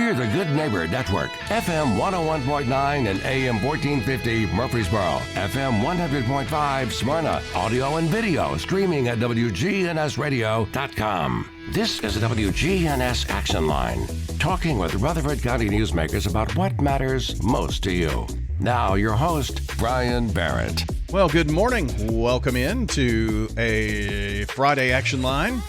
We're the Good Neighbor Network, FM 101.9 and AM 1450 Murfreesboro, FM 100.5 Smyrna, audio and video streaming at WGNSradio.com. This is the WGNS Action Line, talking with Rutherford County newsmakers about what matters most to you. Now, your host, Bryan Barrett. Well, good morning. Welcome in to a Friday Action Line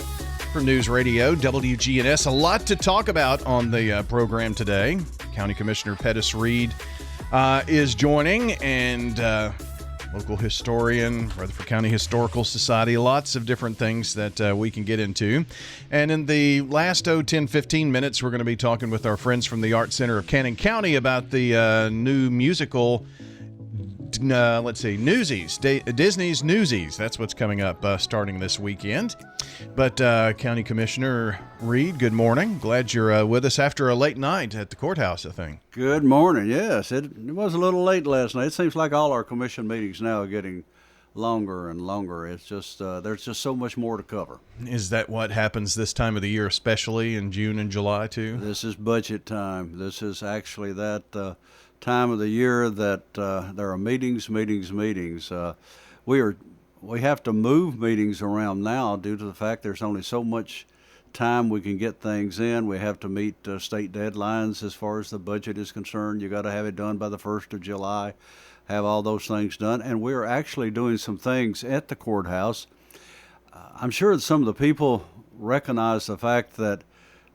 for News Radio, WGNS. A lot to talk about on the program today. County Commissioner Pettus is joining, and local historian, Rutherford County Historical Society. Lots of different things that we can get into. And in the last 10-15 minutes, we're going to be talking with our friends from the Art Center of Cannon County about the new musical Newsies, Disney's Newsies. That's what's coming up starting this weekend. But County Commissioner Reed, good morning. Glad you're with us after a late night at the courthouse, I think. Good morning. Yes, it was a little late last night. It seems like all our commission meetings now are getting longer and longer. It's just there's just so much more to cover. Is that what happens this time of the year, especially in June and July, too? This is budget time. This is actually that time of the year that there are meetings. We have to move meetings around now due to the fact there's only so much time we can get things in. We have to meet state deadlines as far as the budget is concerned. You got to have it done by the 1st of July, have all those things done. And we're actually doing some things at the courthouse. I'm sure that some of the people recognize the fact that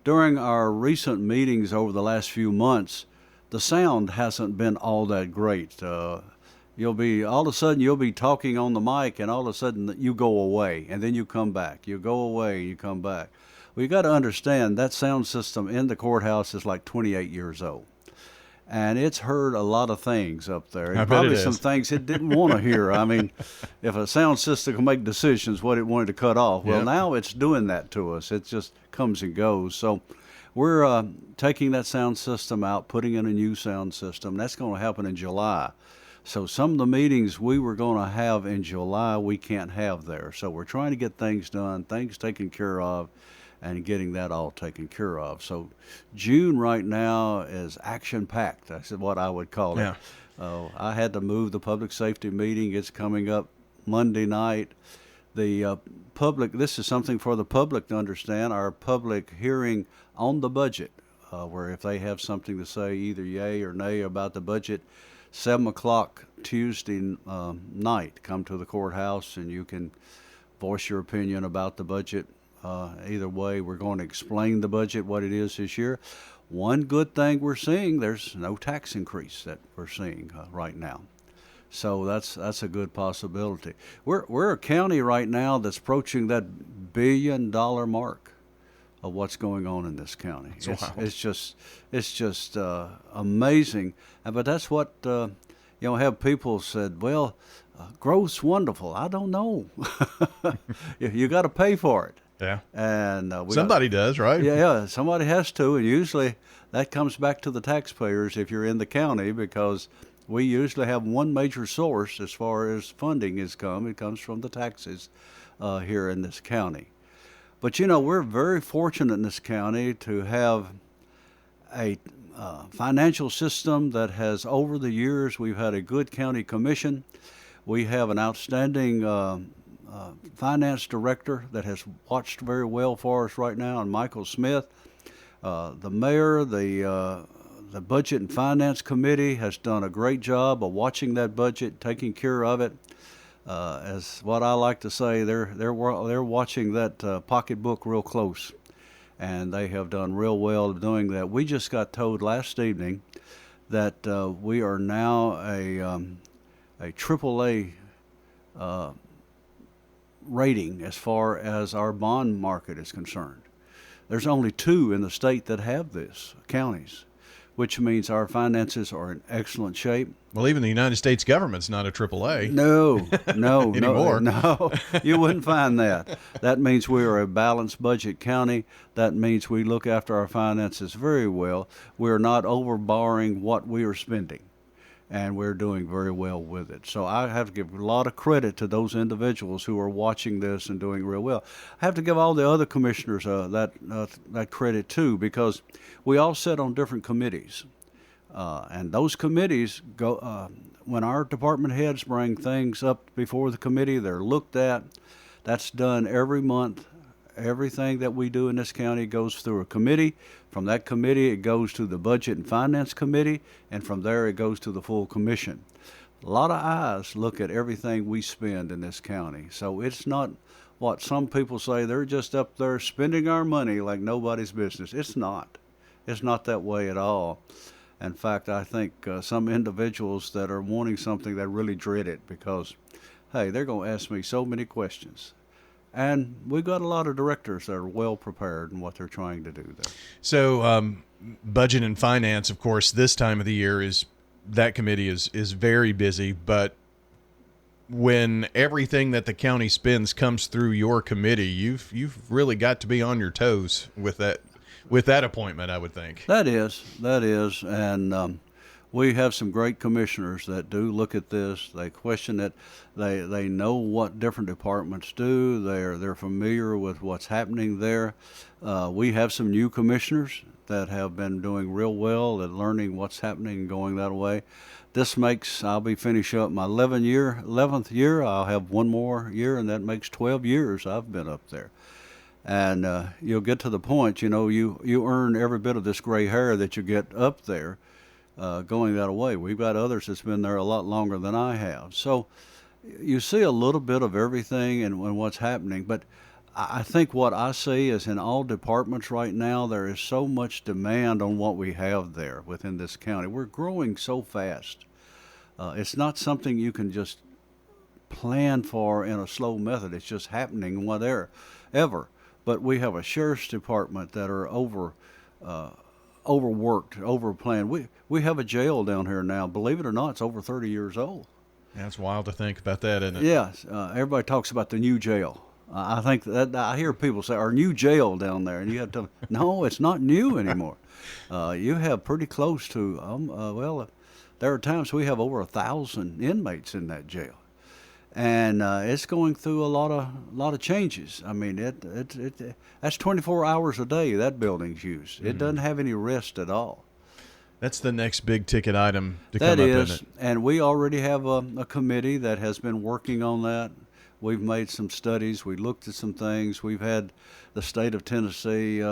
during our recent meetings over the last few months, the sound hasn't been all that great. All of a sudden you'll be talking on the mic, and all of a sudden you go away, and then you come back. You go away, you come back. Well, you got to understand that sound system in the courthouse is like 28 years old, and it's heard a lot of things up there. I Probably bet it some is. things it didn't want to hear. I mean, if a sound system can make decisions what it wanted to cut off, well, Yep. now it's doing that to us. It just comes and goes. So we're taking that sound system out, putting in a new sound system. That's going to happen in July. So some of the meetings we were going to have in July, we can't have there. So we're trying to get things done, things taken care of, and getting that all taken care of. So June right now is action-packed. That's what I would call it. Yeah. I had to move the public safety meeting. It's coming up Monday night. The public, this is something for the public to understand, our public hearing on the budget, where if they have something to say, either yay or nay about the budget, 7 o'clock Tuesday night, come to the courthouse and you can voice your opinion about the budget. Either way, we're going to explain the budget, what it is this year. One good thing we're seeing, there's no tax increase that we're seeing right now. So that's a good possibility. We're a county right now that's approaching that $1 billion mark of what's going on in this county. It's just amazing. But that's what have people said. Well, growth's wonderful. I don't know. You got to pay for it. Yeah. And somebody does, right? Yeah, somebody has to, and usually that comes back to the taxpayers if you're in the county, because we usually have one major source as far as funding is come. It comes from the taxes here in this county. But, we're very fortunate in this county to have a financial system that has, over the years, we've had a good county commission. We have an outstanding finance director that has watched very well for us right now, and Michael Smith. The mayor, the Budget and Finance Committee has done a great job of watching that budget, taking care of it. As what I like to say, they're watching that pocketbook real close, and they have done real well doing that. We just got told last evening that we are now a AAA rating as far as our bond market is concerned. There's only 2 in the state that have this, counties, which means our finances are in excellent shape. Well, even the United States government's not a AAA. No, Anymore. no, you wouldn't find that. That means we are a balanced budget county. That means we look after our finances very well. We're not overborrowing what we are spending. and we're doing very well with it. So I have to give a lot of credit to those individuals who are watching this and doing real well. I have to give all the other commissioners that credit too, because we all sit on different committees, and those committees go when our department heads bring things up before the committee. They're looked at. That's done every month. Everything that we do in this county goes through a committee. From that committee, it goes to the Budget and Finance Committee, and from there, it goes to the full commission. A lot of eyes look at everything we spend in this county. So it's not what some people say, they're just up there spending our money like nobody's business. It's not. It's not that way at all. In fact, I think some individuals that are wanting something, they really dread it because, hey, they're going to ask me so many questions. And we've got a lot of directors that are well prepared in what they're trying to do there. So budget and finance, of course, this time of the year that committee is very busy. But when everything that the county spends comes through your committee, you've really got to be on your toes with that appointment, I would think. That is, and we have some great commissioners that do look at this. They question it. They know what different departments do. They're familiar with what's happening there. We have some new commissioners that have been doing real well at learning what's happening and going that way. I'll be finishing up my 11th year. I'll have one more year, and that makes 12 years I've been up there. And you'll get to the point, you earn every bit of this gray hair that you get up there. Going that way. We've got others that's been there a lot longer than I have. So you see a little bit of everything and what's happening. But I think what I see is in all departments right now, there is so much demand on what we have there within this county. We're growing so fast. It's not something you can just plan for in a slow method. It's just happening whatever. But we have a sheriff's department that are overworked, overplanned. We have a jail down here now. Believe it or not, it's over 30 years old. Yeah, it's wild to think about that, isn't it? Yes. Everybody talks about the new jail. I think that I hear people say, our new jail down there, and you have to tell them, no, it's not new anymore. You have pretty close to, there are times we have over 1,000 inmates in that jail. And it's going through a lot of changes. I mean, that's 24 hours a day that building's used. Mm-hmm. It doesn't have any rest at all. That's the next big ticket item to come up, isn't it? And we already have a committee that has been working on that. We've made some studies. We looked at some things. We've had the state of Tennessee.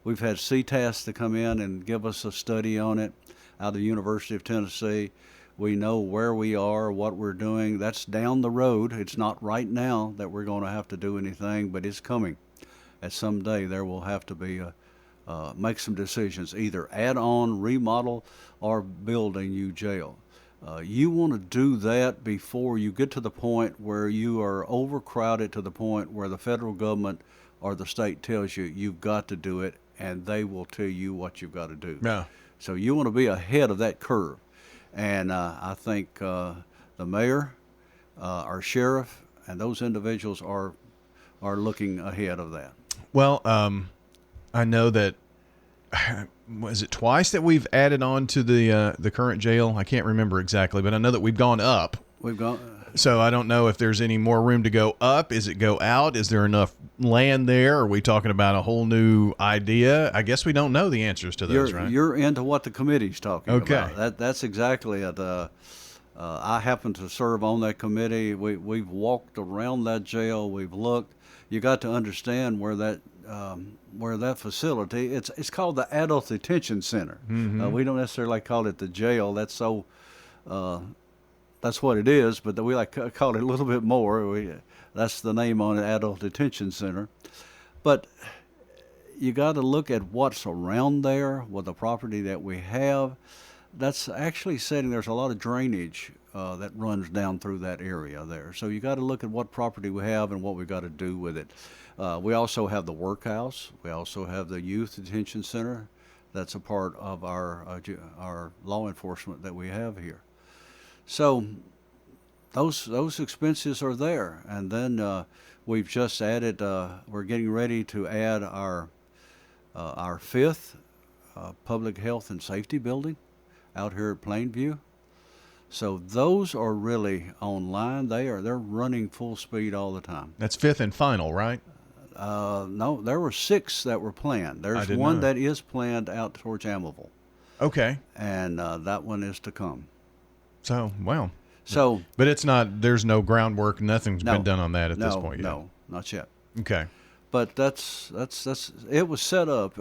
We've had CTAS to come in and give us a study on it out of the University of Tennessee. We know where we are, what we're doing. That's down the road. It's not right now that we're going to have to do anything, but it's coming. At some day there will have to be make some decisions, either add on, remodel, or build a new jail. You want to do that before you get to the point where you are overcrowded to the point where the federal government or the state tells you you've got to do it, and they will tell you what you've got to do. Yeah. So you want to be ahead of that curve. And I think the mayor, our sheriff, and those individuals are looking ahead of that. Well, I know that, was it twice that we've added on to the current jail? I can't remember exactly, but I know that we've gone up. We've gone. So I don't know if there's any more room to go up. Is it go out? Is there enough land there? Are we talking about a whole new idea? I guess we don't know the answers to those, right? You're into what the committee's talking okay. about. That's exactly it. I happen to serve on that committee. We've walked around that jail. We've looked. You got to understand where that facility. It's called the Adult Detention Center. Mm-hmm. We don't necessarily call it the jail. That's so. That's what it is, but we like to call it a little bit more. That's the name on it, Adult Detention Center. But you got to look at what's around there with the property that we have. That's actually setting, there's a lot of drainage that runs down through that area there. So you got to look at what property we have and what we got to do with it. We also have the workhouse. We also have the youth detention center. That's a part of our law enforcement that we have here. So those expenses are there, and then we've just added. We're getting ready to add our fifth public health and safety building out here at Plainview. So those are really online. They're running full speed all the time. That's fifth and final, right? No, there were 6 that were planned. There's one that is planned out towards Amityville. Okay. And that one is to come. So, well. So, but it's not. There's no groundwork. Nothing's been done on that at this point yet. No, not yet. Okay. But that's it was set up.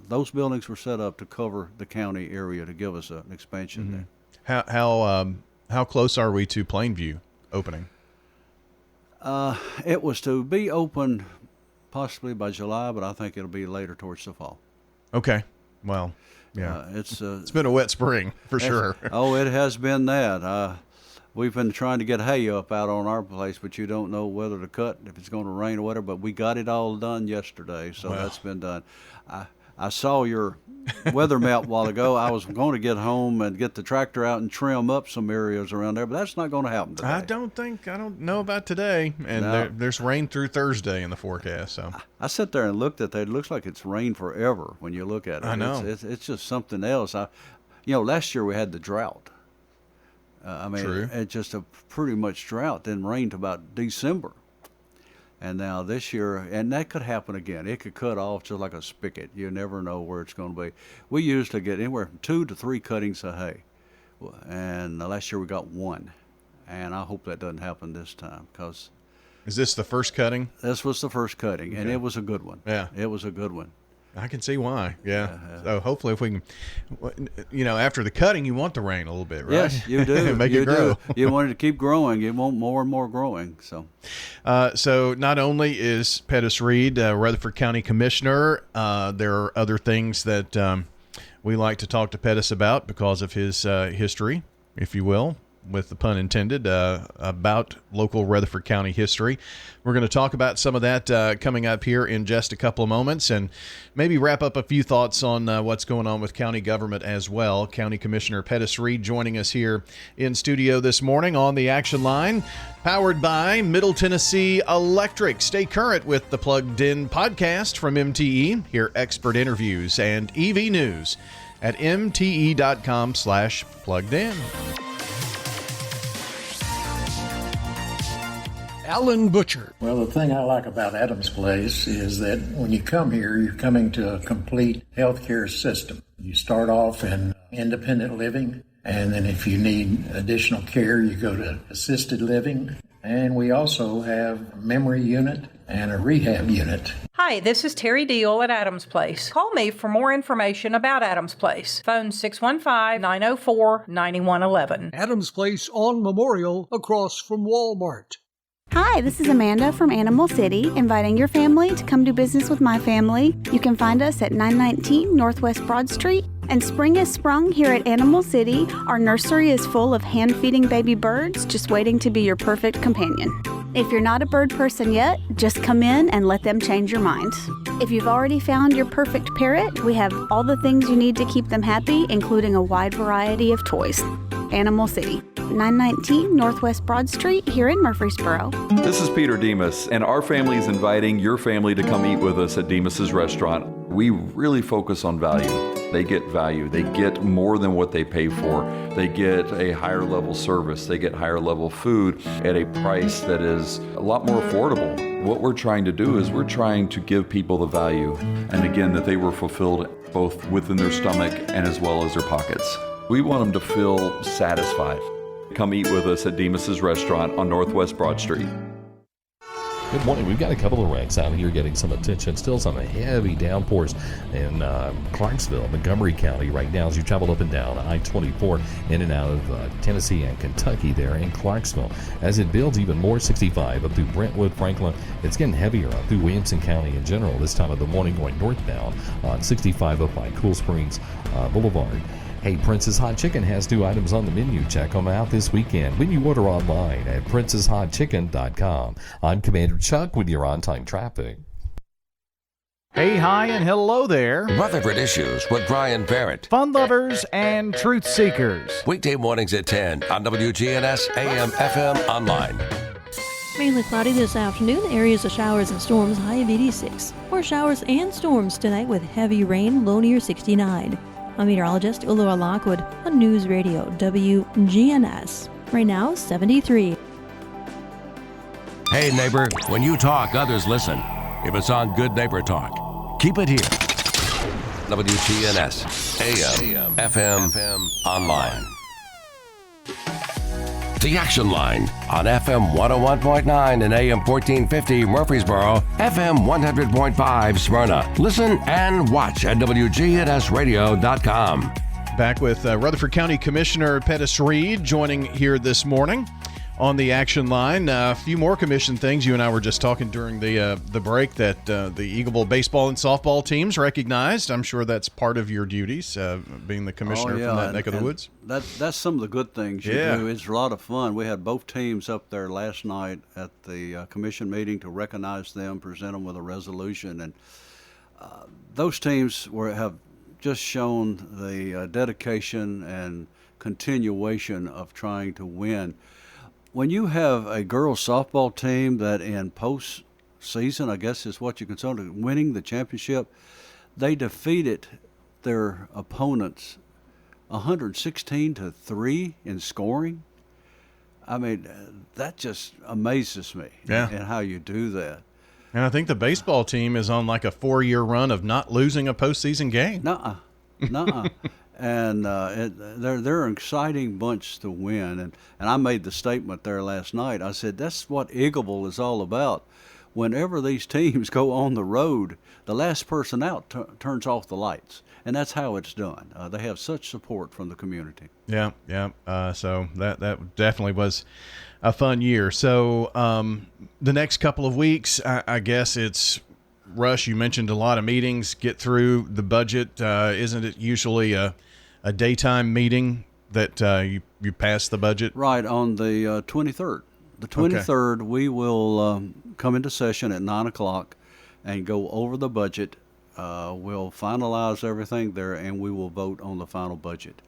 Those buildings were set up to cover the county area to give us an expansion there. How close are we to Plainview opening? It was to be open possibly by July, but I think it'll be later towards the fall. Okay. Well, yeah. It's been a wet spring for sure. Oh, it has been that. We've been trying to get hay up out on our place, but you don't know whether to cut, if it's going to rain or whatever. But we got it all done yesterday, so that's been done. I saw your weather map a while ago. I was going to get home and get the tractor out and trim up some areas around there, but that's not going to happen today. I don't know about today. And there's rain through Thursday in the forecast. So I sit there and looked at that. It looks like it's rained forever when you look at it. I know. It's just something else. Last year we had the drought. True. It's just a pretty much drought. Then rained about December. And now this year, and that could happen again. It could cut off just like a spigot. You never know where it's going to be. We usually get anywhere from 2 to 3 cuttings of hay. And last year we got 1. And I hope that doesn't happen this time. Because is this the first cutting? This was the first cutting, and it was a good one. Yeah. It was a good one. I can see why. Yeah. So hopefully if we can, after the cutting, you want the rain a little bit, right? Yes, you do. Make it grow. You want it to keep growing. You want more and more growing. So not only is Pettus Reed Rutherford County Commissioner, there are other things that we like to talk to Pettus about because of his history, if you will, with the pun intended, about local Rutherford County history. We're going to talk about some of that coming up here in just a couple of moments and maybe wrap up a few thoughts on what's going on with county government as well. County Commissioner Pettus Reed joining us here in studio this morning on the Action Line, powered by Middle Tennessee Electric. Stay current with the Plugged In podcast from MTE. Hear expert interviews and EV news at mte.com/pluggedin. Alan Butcher. Well, the thing I like about Adams Place is that when you come here, you're coming to a complete healthcare system. You start off in independent living, and then if you need additional care, you go to assisted living. And we also have a memory unit and a rehab unit. Hi, this is Terry Deal at Adams Place. Call me for more information about Adams Place. Phone 615-904-9111. Adams Place on Memorial across from Walmart. Hi, this is Amanda from Animal City, inviting your family to come do business with my family. You can find us at 919 Northwest Broad Street. And spring has sprung here at Animal City. Our nursery is full of hand-feeding baby birds, just waiting to be your perfect companion. If you're not a bird person yet, just come in and let them change your mind. If you've already found your perfect parrot, we have all the things you need to keep them happy, including a wide variety of toys. Animal City, 919 Northwest Broad Street here in Murfreesboro. This is Peter Demas, and our family is inviting your family to come eat with us at Demas's Restaurant. We really focus on value. They get value. They get more than what they pay for. They get a higher level service. They get higher level food at a price that is a lot more affordable. What we're trying to do is we're trying to give people the value, and again, that they were fulfilled both within their stomach and as well as their pockets. We want them to feel satisfied. Come eat with us at Demas's Restaurant on Northwest Broad Street. Good morning. We've got a couple of wrecks out here getting some attention. Still some heavy downpours in Clarksville, Montgomery County right now as you travel up and down I-24 in and out of Tennessee and Kentucky there in Clarksville. As it builds even more, 65 up through Brentwood, Franklin. It's getting heavier up through Williamson County in general this time of the morning, going northbound on 65 up by Cool Springs Boulevard. Hey, Prince's Hot Chicken has new items on the menu. Check them out this weekend when you order online at princeshotchicken.com. I'm Commander Chuck with your on-time traffic. Hey, hi, and hello there. Rutherford Issues with Bryan Barrett. Fun lovers and truth seekers. Weekday mornings at 10 on WGNS AM FM online. Mainly cloudy this afternoon. Areas of showers and storms, high of 86. More showers and storms tonight with heavy rain, low near 69. I'm meteorologist Ulua Lockwood on News Radio WGNS. Right now, 73. Hey, neighbor, when you talk, others listen. If it's on Good Neighbor Talk, keep it here. WGNS, AM, FM, online. The Action Line on FM 101.9 and AM 1450 Murfreesboro, FM 100.5 Smyrna. Listen and watch at WGNSradio.com. Back with Rutherford County Commissioner Pettus Reed joining here this morning on the Action Line. A few more commission things. You and I were just talking during the break that the Eagleville baseball and softball teams recognized. I'm sure that's part of your duties, being the commissioner from that neck of the woods. That's some of the good things you do. It's a lot of fun. We had both teams up there last night at the commission meeting to recognize them, present them with a resolution, and those teams have just shown the dedication and continuation of trying to win. When you have a girls softball team that in postseason, I guess is what you consider winning the championship, they defeated their opponents 116-3 in scoring. I mean, that just amazes me. And how you do that. And I think the baseball team is on like a 4-year run of not losing a postseason game. Nuh-uh. And they're an exciting bunch to win. And I made the statement there last night. I said, that's what Eagleville is all about. Whenever these teams go on the road, the last person out turns off the lights. And that's how it's done. They have such support from the community. Yeah. So that definitely was a fun year. So the next couple of weeks, I guess it's Rush. You mentioned a lot of meetings, get through the budget. Isn't it usually a daytime meeting that you pass the budget? Right, on the 23rd. The 23rd, we will come into session at 9 o'clock and go over the budget. We'll finalize everything there, and we will vote on the final budget.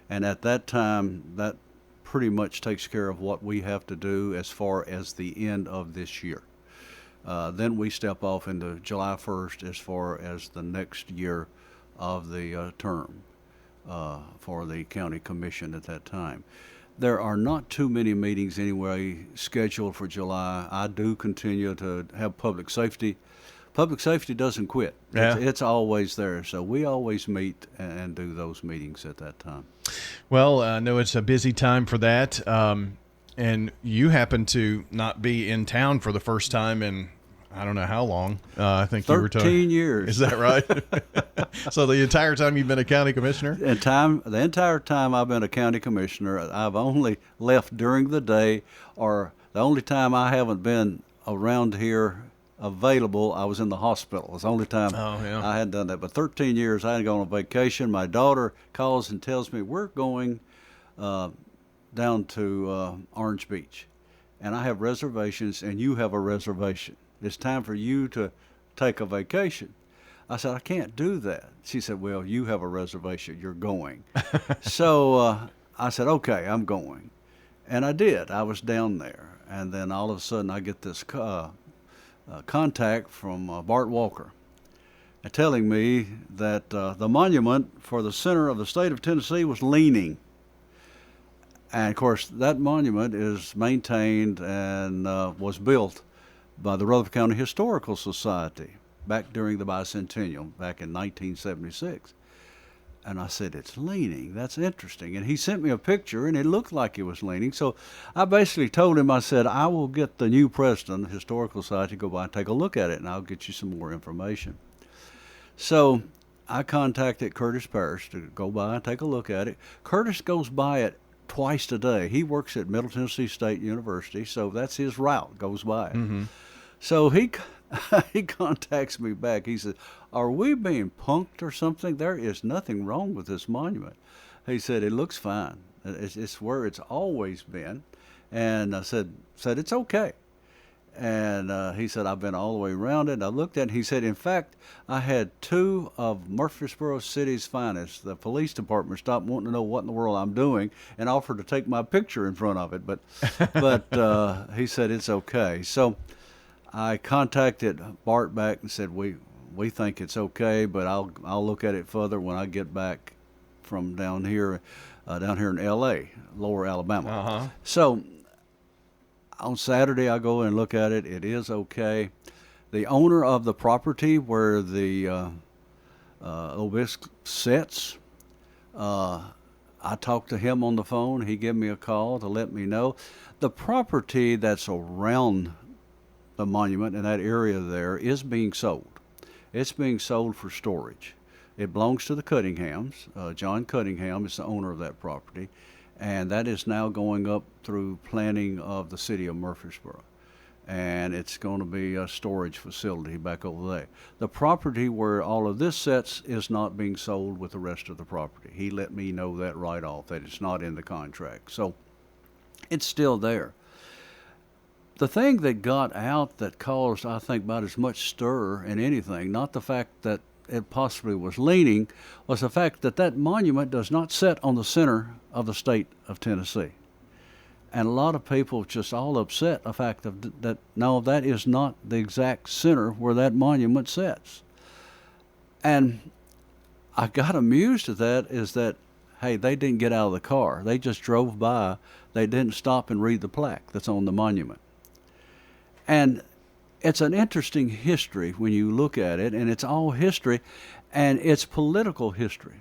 And at that time, that pretty much takes care of what we have to do as far as the end of this year. Then we step off into July 1st as far as the next year of the term for the county commission at that time. There are not too many meetings anyway scheduled for July. I do continue to have public safety. Public safety doesn't quit. It's always there. So we always meet and do those meetings at that time. Well, I know it's a busy time for that. And you happen to not be in town for the first time in I don't know how long. I think 13 you were talking. 13 years. Is that right? So the entire time you've been a county commissioner? The entire time I've been a county commissioner, I've only left during the day, or the only time I haven't been around here available, I was in the hospital. It's the only time I hadn't done that. But 13 years, I hadn't gone on vacation. My daughter calls and tells me, we're going down to Orange Beach, and I have reservations, and you have a reservation. It's time for you to take a vacation. I said, I can't do that. She said, well, you have a reservation. You're going. So I said, okay, I'm going. And I did. I was down there. And then all of a sudden I get this contact from Bart Walker telling me that the monument for the center of the state of Tennessee was leaning. And, of course, that monument is maintained and was built by the Rutherford County Historical Society back during the bicentennial, back in 1976. And I said, it's leaning. That's interesting. And he sent me a picture, and it looked like it was leaning. So I basically told him, I said, I will get the new president of the Historical Society to go by and take a look at it, and I'll get you some more information. So I contacted Curtis Parrish to go by and take a look at it. Curtis goes by it twice a day. He works at Middle Tennessee State University, so that's his route, goes by it. Mm-hmm. So he contacts me back. He said, are we being punked or something? There is nothing wrong with this monument. He said, it looks fine. It's where it's always been. And I said it's okay. And he said, I've been all the way around it. I looked at it. He said, in fact, I had two of Murfreesboro City's finest. The police department stopped wanting to know what in the world I'm doing and offered to take my picture in front of it. But he said, it's okay. So I contacted Bart back and said, we think it's okay, but I'll look at it further when I get back from down here in L.A., Lower Alabama. Uh-huh. So on Saturday, I go and look at it. It is okay. The owner of the property where the obelisk sits, I talked to him on the phone. He gave me a call to let me know. The property that's around the monument in that area there is being sold. It's being sold for storage. It belongs to the Cunninghams. John Cunningham is the owner of that property, and that is now going up through planning of the city of Murfreesboro. And it's going to be a storage facility back over there. The property where all of this sits is not being sold with the rest of the property. He let me know that right off, that it's not in the contract. So it's still there. The thing that got out that caused, I think, about as much stir in anything, not the fact that it possibly was leaning, was the fact that that monument does not sit on the center of the state of Tennessee. And a lot of people just all upset the fact that no, that is not the exact center where that monument sits. And I got amused at that is that, hey, they didn't get out of the car. They just drove by. They didn't stop and read the plaque that's on the monument. And it's an interesting history when you look at it, and it's all history, and it's political history.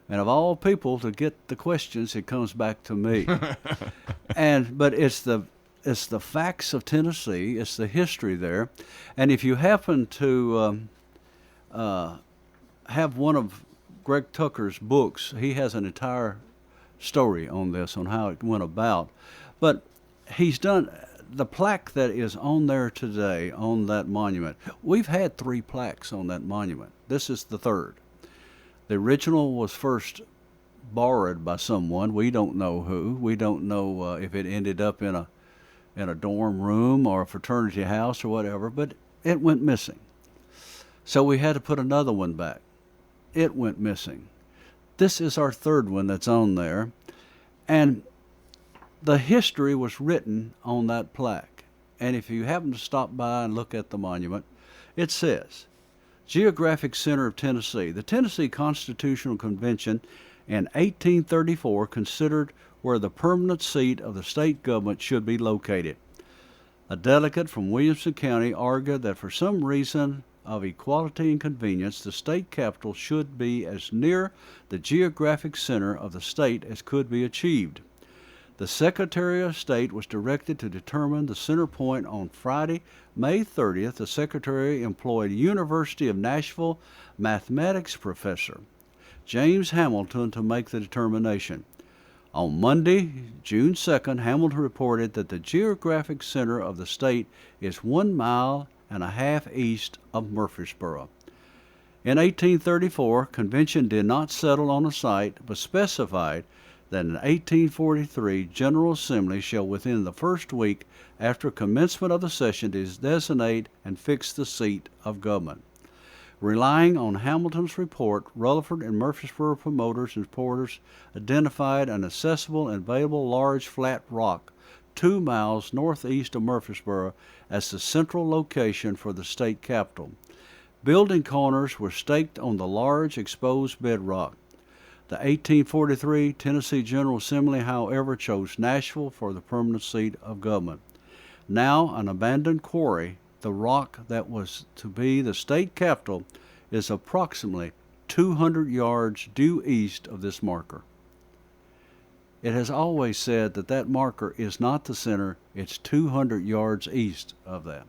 And of all people to get the questions, it comes back to me. But it's the facts of Tennessee. It's the history there. And if you happen to have one of Greg Tucker's books, he has an entire story on this, on how it went about. But he's done the plaque that is on there today on that monument. We've had 3 plaques on that monument. This is the 3rd. The original was first borrowed by someone. We don't know who. We don't know if it ended up in a dorm room or a fraternity house or whatever, but it went missing. So we had to put another one back. It went missing. This is our 3rd one that's on there. And the history was written on that plaque. And if you happen to stop by and look at the monument, it says, Geographic Center of Tennessee. The Tennessee Constitutional Convention in 1834 considered where the permanent seat of the state government should be located. A delegate from Williamson County argued that for some reason of equality and convenience, the state capital should be as near the geographic center of the state as could be achieved. The Secretary of State was directed to determine the center point on Friday, May 30th. The Secretary employed University of Nashville mathematics professor James Hamilton to make the determination. On Monday, June 2nd, Hamilton reported that the geographic center of the state is 1.5 miles east of Murfreesboro. In 1834, convention did not settle on a site, but specified that in 1843 General Assembly shall within the first week after commencement of the session designate and fix the seat of government. Relying on Hamilton's report, Rutherford and Murfreesboro promoters and reporters identified an accessible and available large flat rock 2 miles northeast of Murfreesboro as the central location for the state capitol. Building corners were staked on the large exposed bedrock. The 1843 Tennessee General Assembly, however, chose Nashville for the permanent seat of government. Now an abandoned quarry, the rock that was to be the state capitol is approximately 200 yards due east of this marker. It has always said that that marker is not the center, it's 200 yards east of that.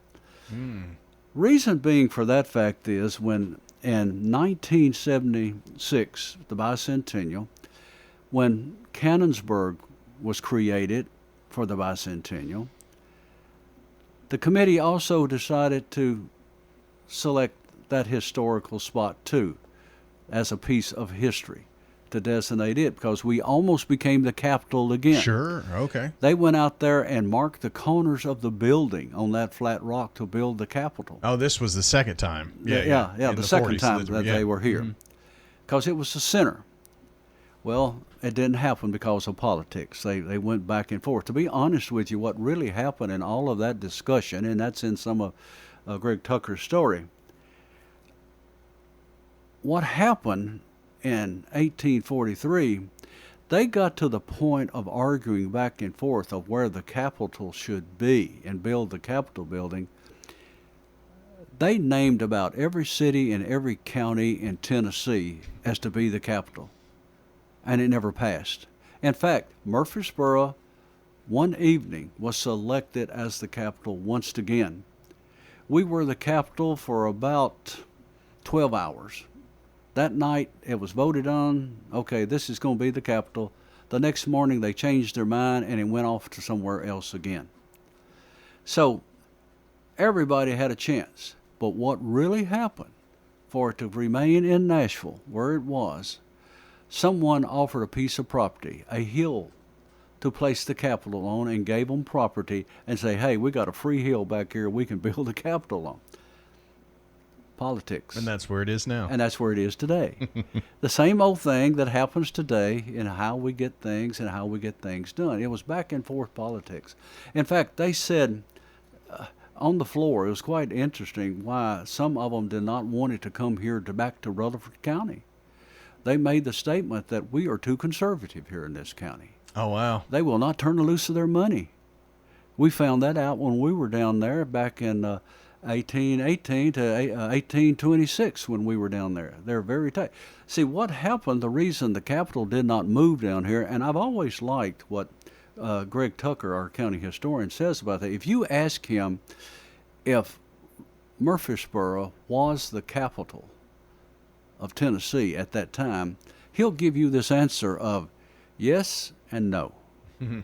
Reason being for that fact is when in 1976, the bicentennial, when Cannonsburg was created for the bicentennial, the committee also decided to select that historical spot too as a piece of history to designate it, because we almost became the capital again. Sure, okay. They went out there and marked the corners of the building on that flat rock to build the capitol. Oh, this was the second time. Yeah, the second 40s, time that they were here. Because it was the center. Well, it didn't happen because of politics. They went back and forth. To be honest with you, what really happened in all of that discussion, and that's in some of Greg Tucker's story, what happened in 1843, they got to the point of arguing back and forth of where the Capitol should be and build the Capitol building. They named about every city and every county in Tennessee as to be the capital, and it never passed. In fact, Murfreesboro, one evening, was selected as the capital once again. We were the capital for about 12 hours. That night, it was voted on, okay, this is going to be the capital. The next morning, they changed their mind, and it went off to somewhere else again. So everybody had a chance. But what really happened for it to remain in Nashville, where it was, someone offered a piece of property, a hill, to place the Capitol on, and gave them property and say, hey, we got a free hill back here we can build the Capitol on. Politics. And that's where it is now. And that's where it is today. The same old thing that happens today in how we get things and how we get things done. It was back and forth politics. In fact, they said on the floor, it was quite interesting why some of them did not want it to come here back to Rutherford County. They made the statement that we are too conservative here in this county. Oh, wow. They will not turn loose of their money. We found that out when we were down there back in 1818 to 1826 when we were down there. They're very tight. See, what happened, the reason the Capitol did not move down here, and I've always liked what Greg Tucker, our county historian, says about that. If you ask him if Murfreesboro was the capital of Tennessee at that time, he'll give you this answer of yes and no. Mm-hmm.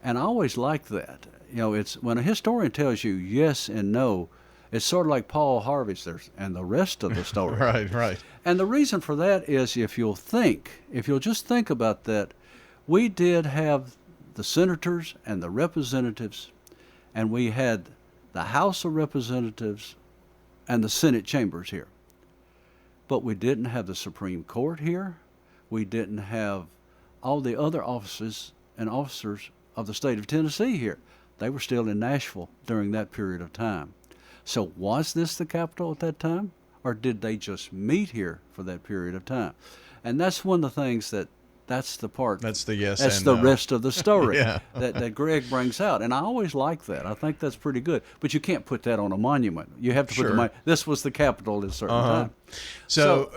And I always like that. You know, it's when a historian tells you yes and no, it's sort of like Paul Harvey's there's and the rest of the story. Right. And the reason for that is if you'll just think about that, we did have the senators and the representatives, and we had the House of Representatives and the Senate chambers here. But we didn't have the Supreme Court here. We didn't have all the other offices and officers of the state of Tennessee here. They were still in Nashville during that period of time. So was this the capital at that time, or did they just meet here for that period of time? And that's one of the things that's the part. That's the yes That's and the no. rest of the story Yeah. that Greg brings out. And I always like that. I think that's pretty good. But you can't put that on a monument. You have to put Sure. this was the capital at a certain time. So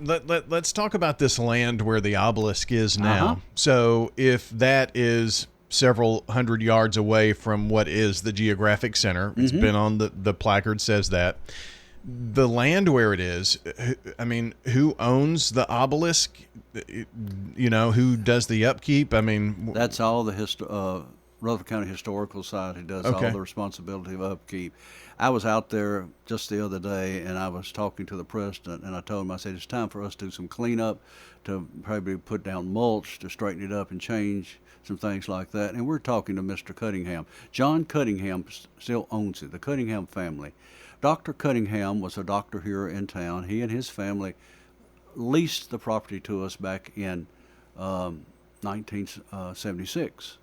let's talk about this land where the obelisk is now. So if that is several hundred yards away from what is the geographic center, it's been on the placard says that. The land where it is, I mean, who owns the obelisk? You know, who does the upkeep? I mean, that's all the Rutherford County Historical Society does all the responsibility of upkeep. I was out there just the other day, and I was talking to the president, and I told him, I said, it's time for us to do some cleanup, to probably put down mulch, to straighten it up and change some things like that. And we're talking to Mr. Cunningham. John Cunningham still owns it, the Cunningham family. Dr. Cunningham was a doctor here in town. He and his family leased the property to us back in 1976.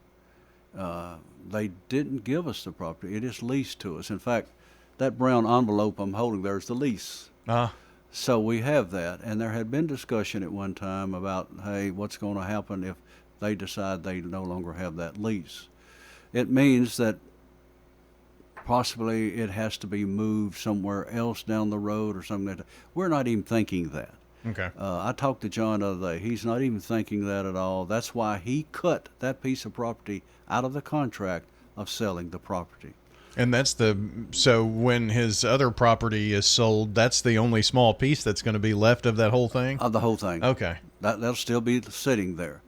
They didn't give us the property. It is leased to us. In fact, that brown envelope I'm holding there is the lease. So we have that. And there had been discussion at one time about, hey, what's going to happen if they decide they no longer have that lease? It means that possibly it has to be moved somewhere else down the road or something like that. We're not even thinking that. Okay. I talked to John the other day. He's not even thinking that at all. That's why he cut that piece of property out of the contract of selling the property. And so when his other property is sold, that's the only small piece that's going to be left of that whole thing? Of the whole thing. Okay. That'll still be sitting there.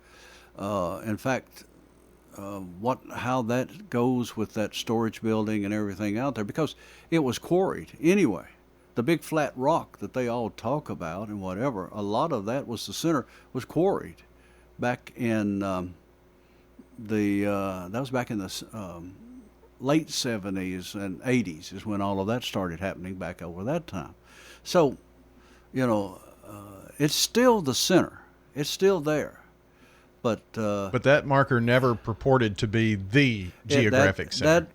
In fact, how that goes with that storage building and everything out there, because it was quarried anyway. The big flat rock that they all talk about and whatever, a lot of that was the center was quarried back in that was back in the late 70s and 80s is when all of that started happening back over that time. So, it's still the center. It's still there. But that marker never purported to be the geographic center. That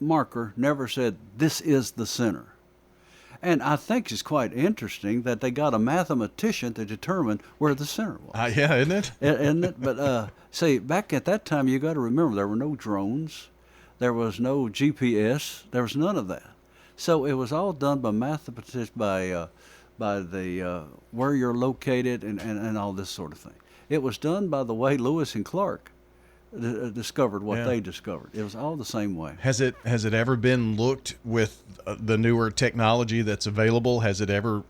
marker never said this is the center. And I think it's quite interesting that they got a mathematician to determine where the center was. Yeah, isn't it? Isn't it? But see, back at that time, you got to remember there were no drones, there was no GPS, there was none of that. So it was all done by mathematicians, by the where you're located and all this sort of thing. It was done by the way Lewis and Clark discovered what they discovered. It was all the same way. Has it ever been looked with the newer technology that's available? Has it ever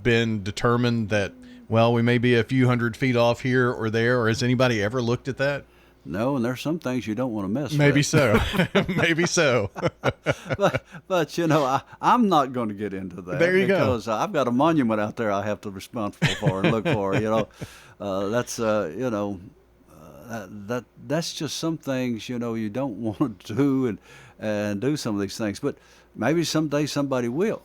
been determined that, well, we may be a few hundred feet off here or there, or has anybody ever looked at that? No, and there's some things you don't want to mess Maybe with. So. Maybe so. but you know, I'm not going to get into that. There you go. Because I've got a monument out there I have to be responsible for and look for. You know, that's you know, that's just some things, you know, you don't want to do and do some of these things. But maybe someday somebody will.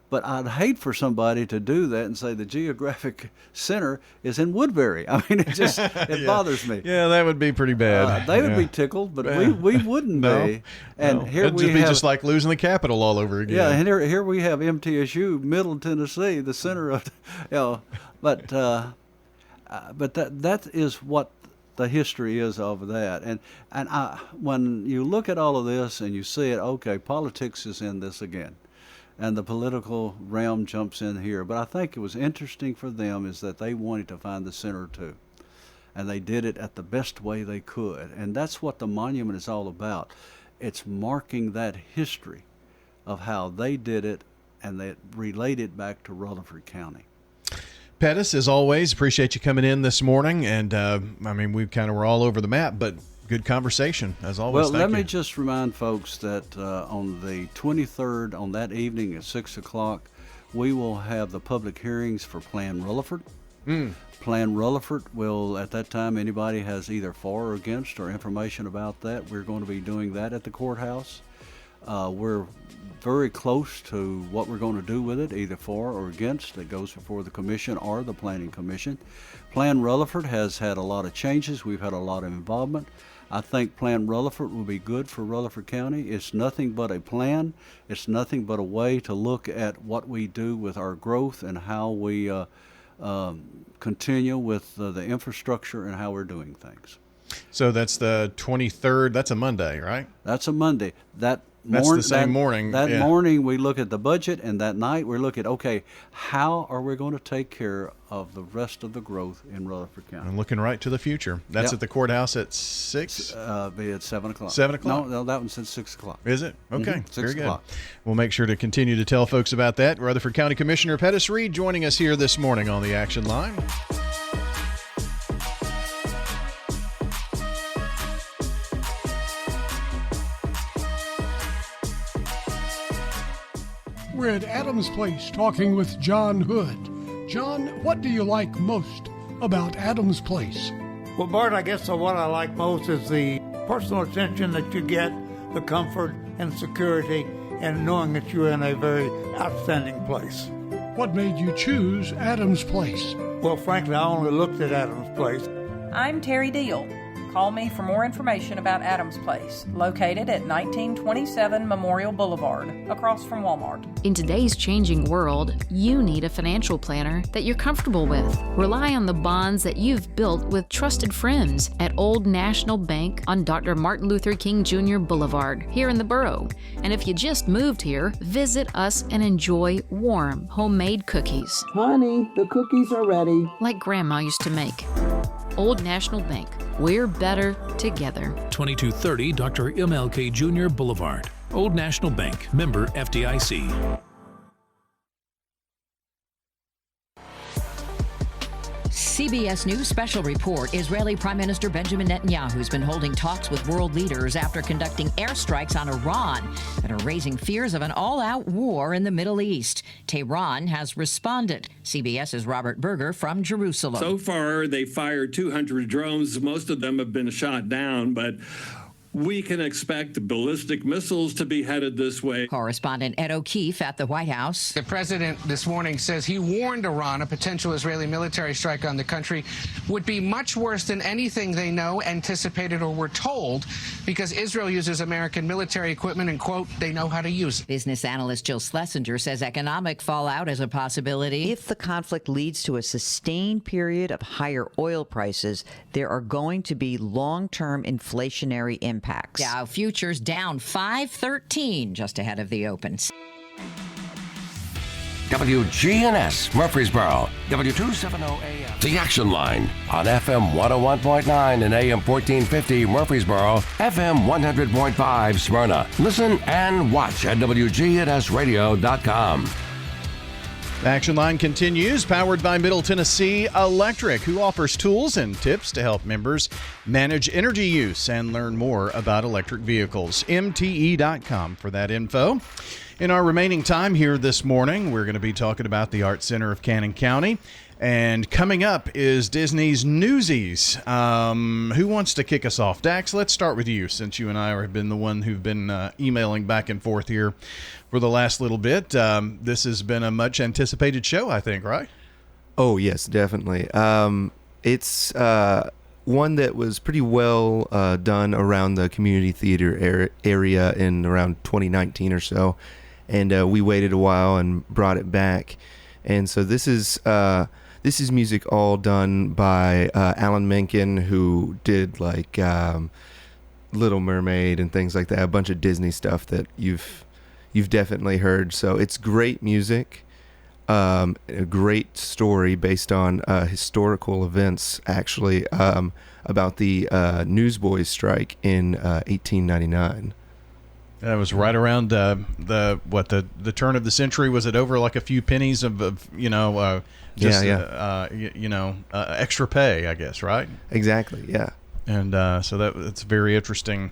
But I'd hate for somebody to do that and say the geographic center is in Woodbury. I mean, it bothers me. Yeah, that would be pretty bad. They would be tickled, but we wouldn't be. And here it'd we just be have, just like losing the Capitol all over again. Yeah, and here we have MTSU, Middle Tennessee, the center of, you know, but that is what the history is of that. And when you look at all of this and you see it, okay, politics is in this again. And the political realm jumps in here. But I think it was interesting for them is that they wanted to find the center too. And they did it at the best way they could. And that's what the monument is all about. It's marking that history of how they did it and they relate it back to Rutherford County. Pettus, as always, appreciate you coming in this morning. And, I mean, we kind of were all over the map, but good conversation, as always. Well, Thank you. me just remind folks that on the 23rd, on that evening at 6 o'clock, we will have the public hearings for Plan Rutherford. Plan Rutherford will, at that time, anybody has either for or against or information about that, we're going to be doing that at the courthouse. We're very close to what we're going to do with it, either for or against. It goes before the commission or the planning commission. Plan Rutherford has had a lot of changes. We've had a lot of involvement. I think Plan Rutherford will be good for Rutherford County. It's nothing but a plan. It's nothing but a way to look at what we do with our growth and how we continue with the infrastructure and how we're doing things. So that's the 23rd. That's a Monday, right? That's a Monday. That's the same morning. That morning we look at the budget, and that night we look at, okay, how are we going to take care of the rest of the growth in Rutherford County? I'm looking right to the future. That's at the courthouse at 6? Be at 7 o'clock. 7 o'clock? No, that one's at 6 o'clock. Is it? Okay, 6 very o'clock. good. We'll make sure to continue to tell folks about that. Rutherford County Commissioner Pettus Reed joining us here this morning on the Action Line. We're at Adams Place talking with John Hood. John, what do you like most about Adams Place? Well, Bart, I guess what I like most is the personal attention that you get, the comfort and security, and knowing that you're in a very outstanding place. What made you choose Adams Place? Well, frankly, I only looked at Adams Place. I'm Terry Deal. Call me for more information about Adams Place, located at 1927 Memorial Boulevard, across from Walmart. In today's changing world, you need a financial planner that you're comfortable with. Rely on the bonds that you've built with trusted friends at Old National Bank on Dr. Martin Luther King Jr. Boulevard, here in the borough. And if you just moved here, visit us and enjoy warm, homemade cookies. Honey, the cookies are ready. Like Grandma used to make. Old National Bank. We're better together. 2230 Dr. MLK Jr. Boulevard. Old National Bank. Member FDIC. CBS News special report. Israeli Prime Minister Benjamin Netanyahu has been holding talks with world leaders after conducting airstrikes on Iran that are raising fears of an all-out war in the Middle East. Tehran has responded. CBS's Robert Berger from Jerusalem. So far, they fired 200 drones. Most of them have been shot down, but We can expect ballistic missiles to be headed this way. Correspondent Ed O'Keefe at the White House. The president this morning says he warned Iran a potential Israeli military strike on the country would be much worse than anything they know, anticipated, or were told, because Israel uses American military equipment and, quote, they know how to use it. Business analyst Jill Schlesinger says economic fallout is a possibility. If the conflict leads to a sustained period of higher oil prices, there are going to be long-term inflationary impacts. Dow futures down 513 just ahead of the opens. WGNS Murfreesboro, W270 AM. The Action Line on FM 101.9 and AM 1450 Murfreesboro, FM 100.5 Smyrna. Listen and watch at WGNSradio.com. The Action Line continues, powered by Middle Tennessee Electric, who offers tools and tips to help members manage energy use and learn more about electric vehicles. MTE.com for that info. In our remaining time here this morning, we're going to be talking about the Art Center of Cannon County. And coming up is Disney's Newsies. Who wants to kick us off? Dax, let's start with you, since you and I have been the one who've been emailing back and forth here for the last little bit. This has been a much anticipated show, I think, right? Oh, yes, definitely. It's one that was pretty well done around the community theater area in around 2019 or so. And we waited a while and brought it back. And so this is music all done by Alan Menken, who did like Little Mermaid and things like that, a bunch of Disney stuff that you've definitely heard. So it's great music, a great story based on historical events, actually, about the Newsboys strike in 1899. That was right around the turn of the century. Was it over like a few pennies of extra pay, I guess, right? Exactly, yeah. And so it's very interesting.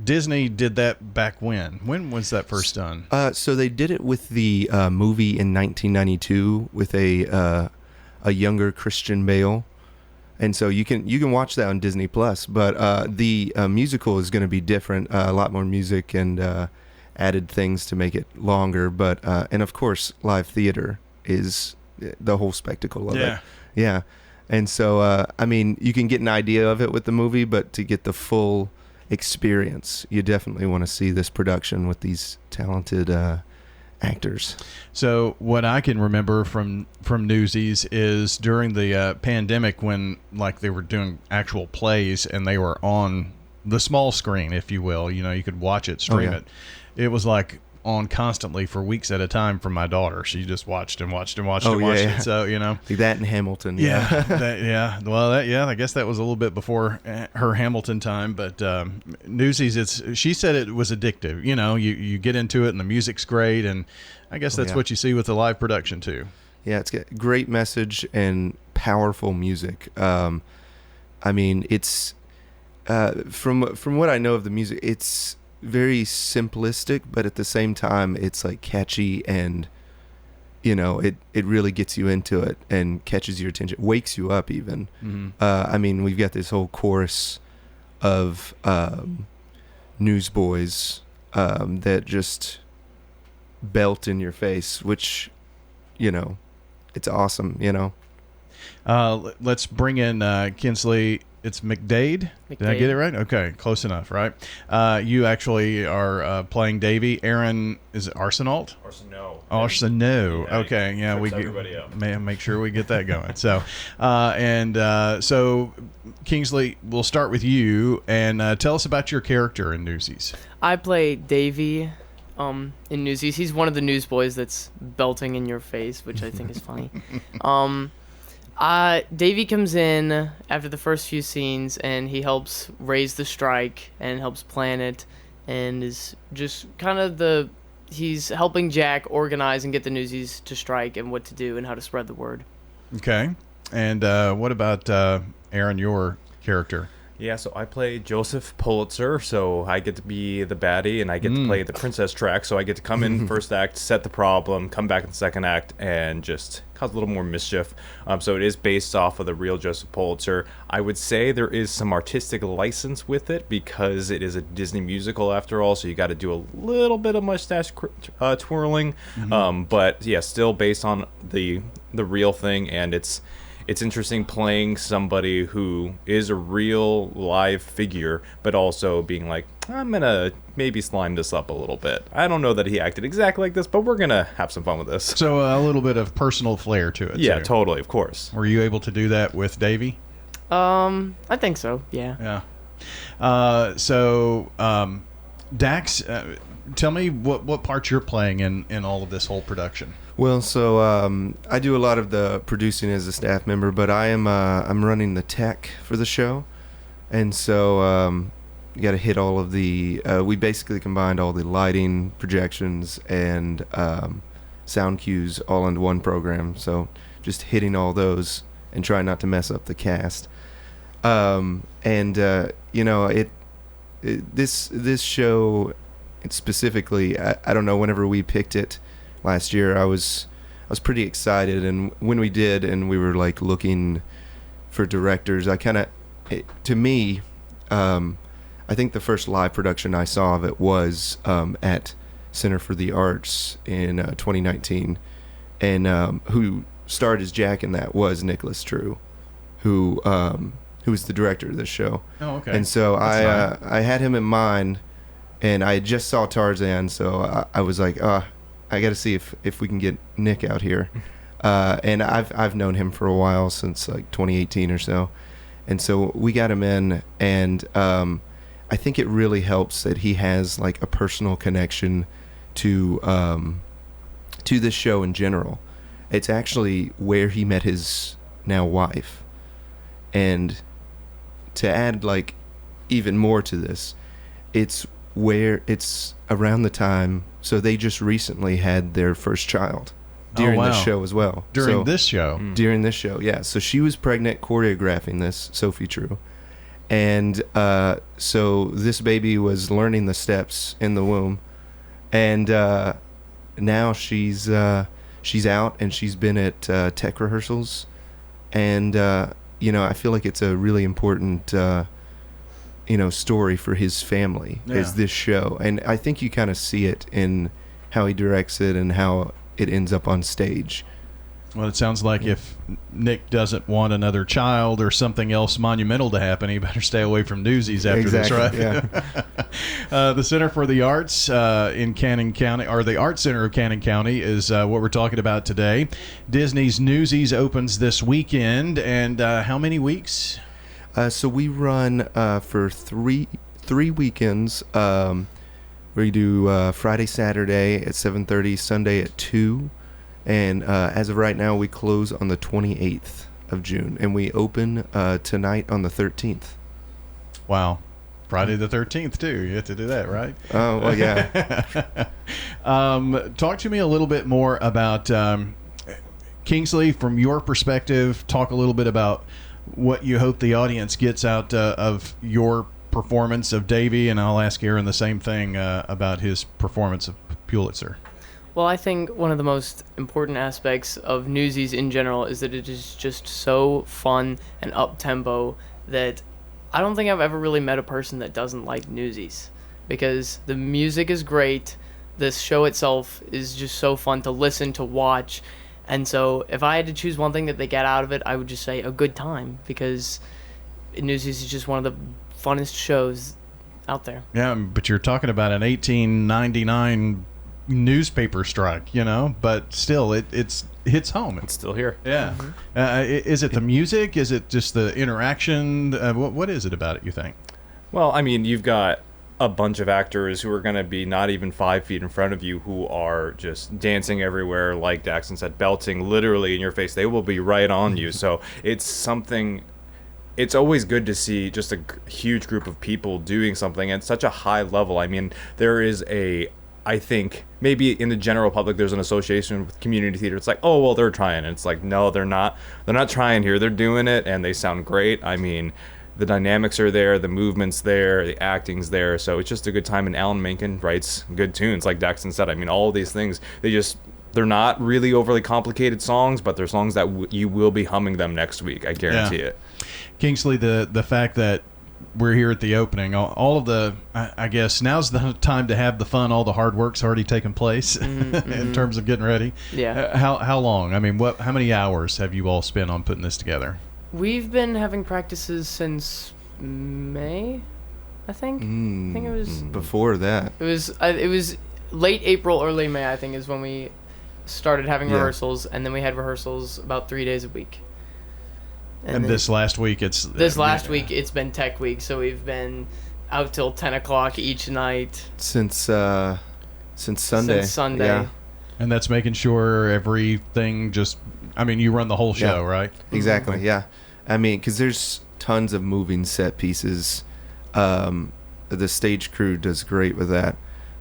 Disney did that back when? When was that first done? So they did it with the movie in 1992 with a younger Christian Bale. And so you can watch that on Disney Plus, but the musical is going to be different, a lot more music and added things to make it longer. But and of course, live theater is the whole spectacle of it. Yeah. And so I mean, you can get an idea of it with the movie, but to get the full experience, you definitely want to see this production with these talented actors. So what I can remember from Newsies is during the pandemic, when like they were doing actual plays and they were on the small screen, if you will, you could watch it, stream it. It was like on constantly for weeks at a time from my daughter. She just watched and watched it. So, like that in Hamilton. Well, I guess that was a little bit before her Hamilton time, but Newsies, she said it was addictive. You get into it and the music's great, and I guess that's what you see with the live production too. Yeah, it's got great message and powerful music. I mean, it's from what I know of the music, it's very simplistic, but at the same time it's like catchy, and it really gets you into it and catches your attention, wakes you up even. I mean, we've got this whole chorus of newsboys that just belt in your face, which it's awesome. Let's bring in Kinsley. It's McDade. Did I get it right? Okay, close enough, right? You actually are playing Davy. Aaron, is it Arsenault? Arsenault. Yeah, okay, yeah, we make sure we get that going. So, so Kingsley, we'll start with you and tell us about your character in Newsies. I play Davy in Newsies. He's one of the newsboys that's belting in your face, which I think is funny. Davy comes in after the first few scenes, and he helps raise the strike and helps plan it, and is just kind of he's helping Jack organize and get the Newsies to strike and what to do and how to spread the word. Okay. And what about Aaron, your character? Yeah, so I play Joseph Pulitzer, so I get to be the baddie, and I get to play the princess track, so I get to come in first act, set the problem, come back in the second act, and just cause a little more mischief. So it is based off of the real Joseph Pulitzer. I would say there is some artistic license with it because it is a Disney musical after all, so you got to do a little bit of mustache twirling. But yeah, still based on the real thing, and it's interesting playing somebody who is a real live figure, but also being like, I'm gonna maybe slime this up a little bit. I don't know that he acted exactly like this, but we're gonna have some fun with this. So a little bit of personal flair to it. Yeah, too. totally, of course. Were you able to do that with Davey? I think so. Yeah. Yeah. Dax, tell me what part you're playing in all of this whole production. Well, so I do a lot of the producing as a staff member, but I'm running the tech for the show, and so you got to hit all of the. We basically combined all the lighting, projections, and sound cues all into one program. So just hitting all those and trying not to mess up the cast. This show specifically, I don't know. Whenever we picked it last year, I was pretty excited, and when we did, and we were like looking for directors, I think the first live production I saw of it was at Center for the Arts in 2019, and who starred as Jack in that was Nicholas True, who was the director of this show. Oh, okay. And so I had him in mind, and I just saw Tarzan, so I was like, I got to see if we can get Nick out here. And I've known him for a while, since like 2018 or so. And so we got him in, and I think it really helps that he has like a personal connection to this show in general. It's actually where he met his now wife. And to add like even more to this, it's around the time, so they just recently had their first child during this show as well. During this show? During this show, yeah. So she was pregnant choreographing this, Sophie True. And so this baby was learning the steps in the womb. And now she's out, and she's been at tech rehearsals. And, I feel like it's a really important story for his family, is this show. And I think you kind of see it in how he directs it and how it ends up on stage. Well, it sounds like if Nick doesn't want another child or something else monumental to happen, he better stay away from Newsies after this, right? Yeah. The Center for the Arts in Cannon County, or the Art Center of Cannon County, is what we're talking about today. Disney's Newsies opens this weekend, and how many weeks? So we run for three weekends. We do Friday, Saturday at 7:30, Sunday at 2. And as of right now, we close on the 28th of June, and we open tonight on the 13th. Wow. Friday the 13th, too. You have to do that, right? Oh, well, yeah. Talk to me a little bit more about Kingsley, from your perspective. Talk a little bit about what you hope the audience gets out of your performance of Davey, and I'll ask Aaron the same thing about his performance of Pulitzer. Well, I think one of the most important aspects of Newsies in general is that it is just so fun and up-tempo that I don't think I've ever really met a person that doesn't like Newsies, because the music is great, this show itself is just so fun to listen, to watch, and so if I had to choose one thing that they get out of it, I would just say a good time, because Newsies is just one of the funnest shows out there. Yeah, but you're talking about an 1899 newspaper strike, but still it hits home. It's still here. Yeah. Is it the music? Is it just the interaction? What is it about it, you think? Well, I mean, you've got a bunch of actors who are going to be not even 5 feet in front of you, who are just dancing everywhere, like Daxton said, belting literally in your face. They will be right on you. So it's something. It's always good to see just a huge group of people doing something at such a high level. I mean, there is I think maybe in the general public there's an association with community theater. It's like, oh, well, they're trying. And it's like, no, they're not. They're not trying here. They're doing it, and they sound great. I mean, the dynamics are there, the movement's there, the acting's there. So it's just a good time. And Alan Menken writes good tunes, like Daxton said. I mean, all of these things, they just They're not really overly complicated songs, but they're songs that you will be humming them next week. I guarantee it. Kingsley, the fact that we're here at the opening, all of the, I guess now's the time to have the fun. All the hard work's already taken place in terms of getting ready. Yeah. How long? I mean, how many hours have you all spent on putting this together? We've been having practices since May, I think. I think it was before that. It was late April, early May, I think, is when we started having rehearsals, and then we had rehearsals about 3 days a week. And this last week, it's been tech week, so we've been out till 10 o'clock each night since Sunday. Since Sunday. Yeah. And that's making sure everything you run the whole show, right? Exactly. Yeah. I mean, because there's tons of moving set pieces. The stage crew does great with that,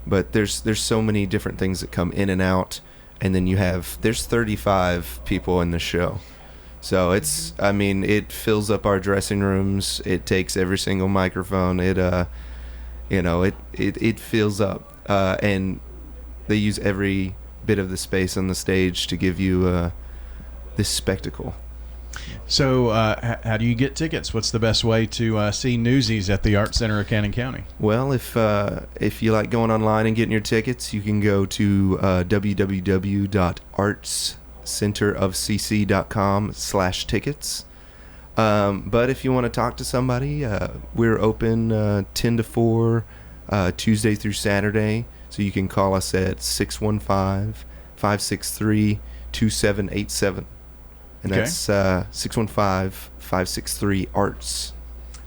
but there's so many different things that come in and out, and then there's 35 people in the show. So it fills up our dressing rooms. It takes every single microphone. It fills up, and they use every bit of the space on the stage to give you this spectacle. So, how do you get tickets? What's the best way to see Newsies at the Art Center of Cannon County? Well, if you like going online and getting your tickets, you can go to www.artscenterofcc.com/tickets. But if you want to talk to somebody, we're open 10 to 4 Tuesday through Saturday. So you can call us at 615-563-2787. And that's 615-563-ARTS.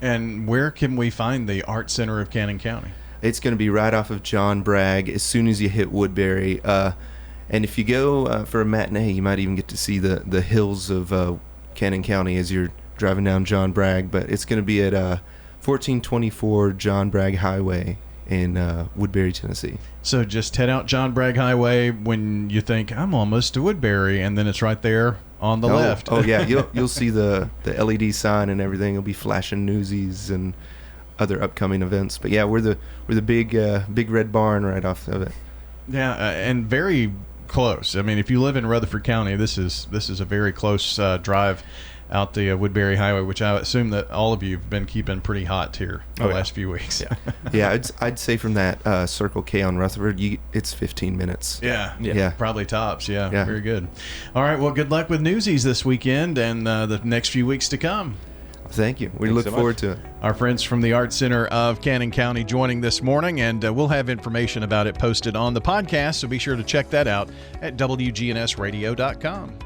And where can we find the Art Center of Cannon County? It's going to be right off of John Bragg as soon as you hit Woodbury. And if you go for a matinee, you might even get to see the hills of Cannon County as you're driving down John Bragg. But it's going to be at 1424 John Bragg Highway in Woodbury, Tennessee. So just head out John Bragg Highway when you think, I'm almost to Woodbury, and then it's right there on the left. Oh yeah, you'll see the LED sign and everything. It'll be flashing Newsies and other upcoming events. But yeah, we're the big red barn right off of it. Yeah, and very close. I mean, if you live in Rutherford County, this is a very close drive out the Woodbury Highway, which I assume that all of you have been keeping pretty hot here the last few weeks. Yeah, yeah. I'd say from that Circle K on Rutherford, it's 15 minutes. Yeah, probably tops. Yeah, very good. All right, well, good luck with Newsies this weekend and the next few weeks to come. Thank you. We look forward to it. Our friends from the Art Center of Cannon County joining this morning, and we'll have information about it posted on the podcast, so be sure to check that out at WGNSradio.com.